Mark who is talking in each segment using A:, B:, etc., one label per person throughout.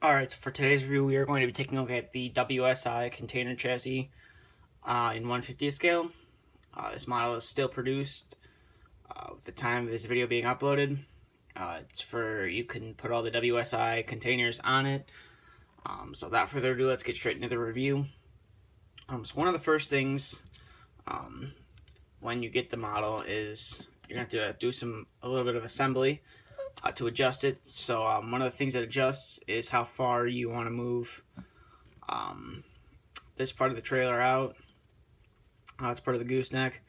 A: Alright, so for today's review, we are going to be taking a look at the WSI container chassis in 1/50th scale. This model is still produced at the time of this video being uploaded. You can put all the WSI containers on it. So without further ado, let's get straight into the review. So one of the first things when you get the model is you're going to have to do a little bit of assembly to adjust it. So one of the things that adjusts is how far you want to move this part of the trailer out. It's part of the gooseneck,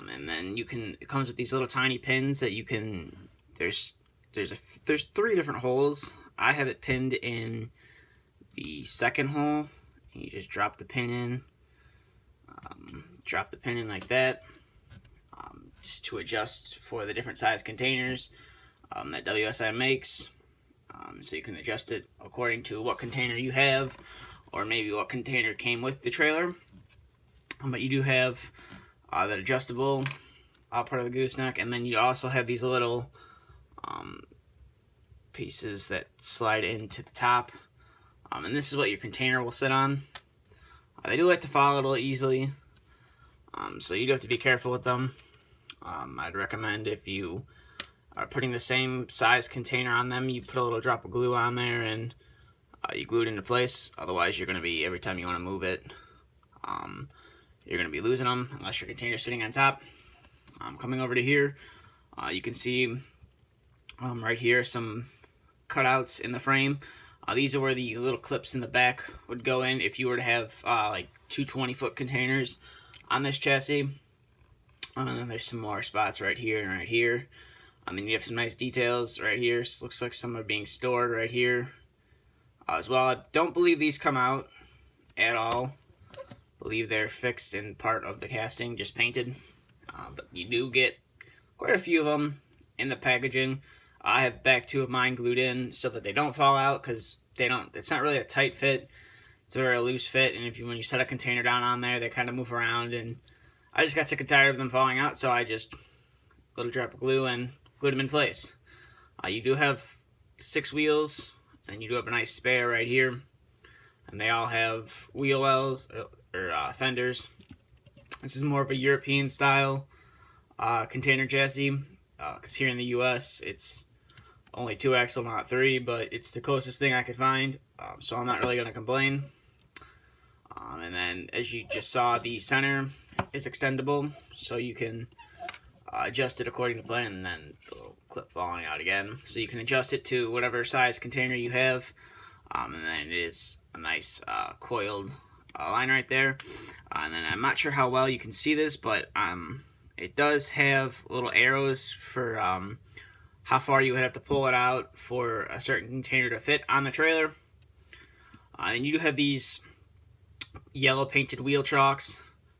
A: and then it comes with these little tiny pins that you can. There's 3 different holes. I have it pinned in the second hole. You just drop the pin in. Drop the pin in like that, just to adjust for the different size containers that WSI makes. So you can adjust it according to what container you have, or maybe what container came with the trailer. But you do have that adjustable part of the gooseneck, and then you also have these little pieces that slide into the top. And this is what your container will sit on. They do like to fall a little easily, so you do have to be careful with them. I'd recommend, if you are putting the same size container on them, you put a little drop of glue on there and you glue it into place. Otherwise, you're going to be, every time you want to move it, you're going to be losing them unless your container's sitting on top. Coming over to here, you can see right here some cutouts in the frame. These are where the little clips in the back would go in if you were to have like 2 20-foot containers on this chassis. And then there's some more spots right here and right here. Then you have some nice details right here. So looks like some are being stored right here as well. I don't believe these come out at all. I believe they're fixed in part of the casting, just painted. But you do get quite a few of them in the packaging. I have back 2 of mine glued in so that they don't fall out, because it's not really a tight fit. It's a very loose fit, and when you set a container down on there, they kind of move around, and I just got sick and tired of them falling out, so I just little drop of glue and glued them in place. You do have 6 wheels, and you do have a nice spare right here, and they all have wheel wells or fenders. This is more of a European style container chassis, because here in the US it's only 2 axle, not 3, but it's the closest thing I could find, so I'm not really going to complain. And then, as you just saw, the center is extendable, so you can adjust it according to plan, and then the little clip falling out again. So you can adjust it to whatever size container you have, and then it is a nice coiled line right there. And then I'm not sure how well you can see this, but it does have little arrows for how far you would have to pull it out for a certain container to fit on the trailer. And you do have these yellow painted wheel chocks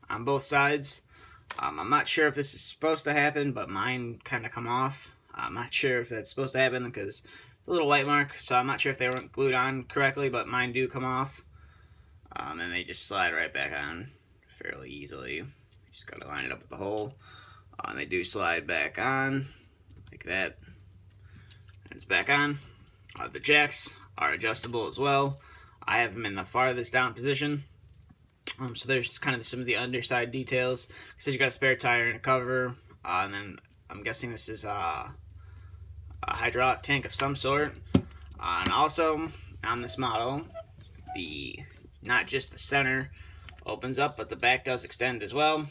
A: on both sides. I'm not sure if this is supposed to happen, but mine kind of come off. I'm not sure if that's supposed to happen because it's a little white mark, so I'm not sure if they weren't glued on correctly, but mine do come off. And they just slide right back on fairly easily. You just gotta line it up with the hole. And they do slide back on like that. And it's back on. The jacks are adjustable as well. I have them in the farthest down position. So there's kind of some of the underside details. It says you got a spare tire and a cover, and then I'm guessing this is a hydraulic tank of some sort. And also on this model, not just the center opens up, but the back does extend as well.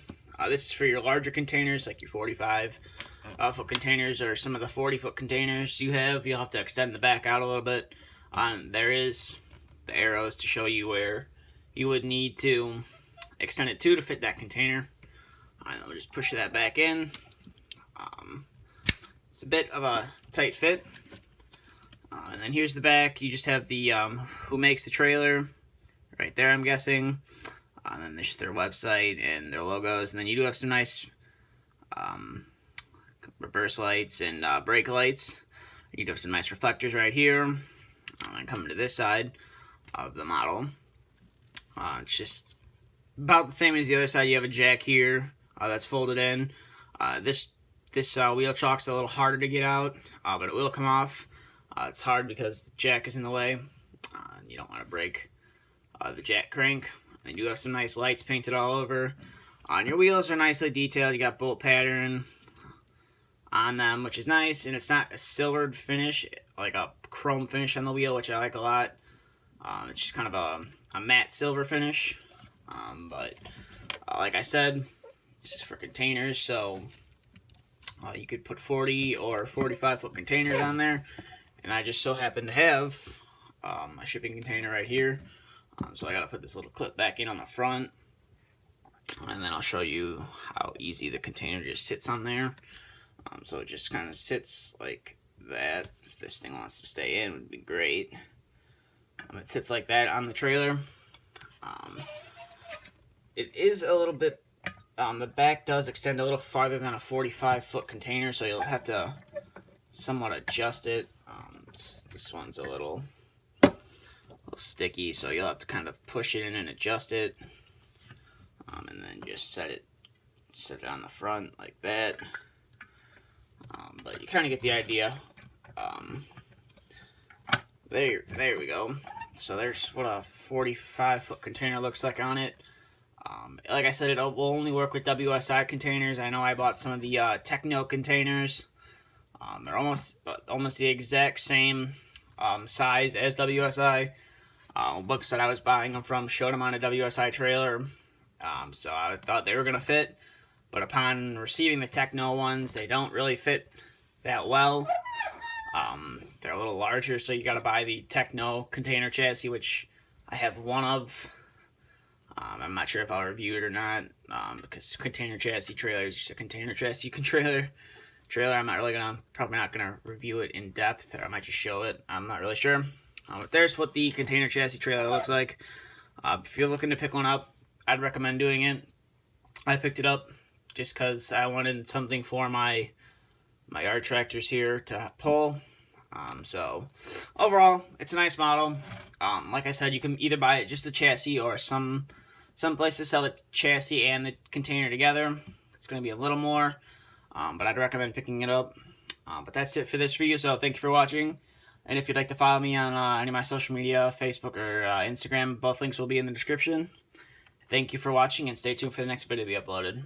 A: This is for your larger containers, like your 45-foot containers, or some of the 40-foot containers you have. You'll have to extend the back out a little bit. There is the arrows to show you where you would need to extend it to fit that container. And we'll just push that back in. It's a bit of a tight fit. And then here's the back. You just have the who makes the trailer right there, I'm guessing. And then there's their website and their logos. And then you do have some nice reverse lights and brake lights. You do have some nice reflectors right here. And coming to this side of the model, it's just about the same as the other side. You have a jack here that's folded in. This wheel chock's a little harder to get out, but it will come off. It's hard because the jack is in the way. You don't want to break the jack crank. They do have some nice lights painted all over. Your wheels are nicely detailed. You got bolt pattern on them, which is nice, and it's not a silvered finish, like a chrome finish on the wheel, which I like a lot. It's just kind of a matte silver finish, but like I said, this is for containers, so you could put 40 or 45-foot containers on there, and I just so happen to have my shipping container right here, so I gotta put this little clip back in on the front, and then I'll show you how easy the container just sits on there. So it just kind of sits like that. If this thing wants to stay in, it would be great. It sits like that on the trailer. It is a little bit, the back does extend a little farther than a 45-foot container, so you'll have to somewhat adjust it. This one's a little sticky, so you'll have to kind of push it in and adjust it. And then just set it on the front like that. But you kind of get the idea. There we go. So there's what a 45-foot container looks like on it. Like I said, it will only work with WSI containers. I know I bought some of the Techno containers. They're almost the exact same size as WSI. Website I was buying them from showed them on a WSI trailer. So I thought they were going to fit. But upon receiving the Techno ones, they don't really fit that well. They're a little larger, so you got to buy the Techno container chassis, which I have one of. I'm not sure if I'll review it or not, because container chassis trailer is just a container chassis trailer. I'm probably not gonna review it in depth, or I might just show it. I'm not really sure. But there's what the container chassis trailer looks like. If you're looking to pick one up, I'd recommend doing it. I picked it up just because I wanted something for my yard tractors here to pull. So overall, it's a nice model. Like I said, you can either buy it just the chassis or some places sell the chassis and the container together. It's going to be a little more, but I'd recommend picking it up. But that's it for this video, so thank you for watching. And if you'd like to follow me on any of my social media, Facebook or Instagram, both links will be in the description. Thank you for watching, and stay tuned for the next video to be uploaded.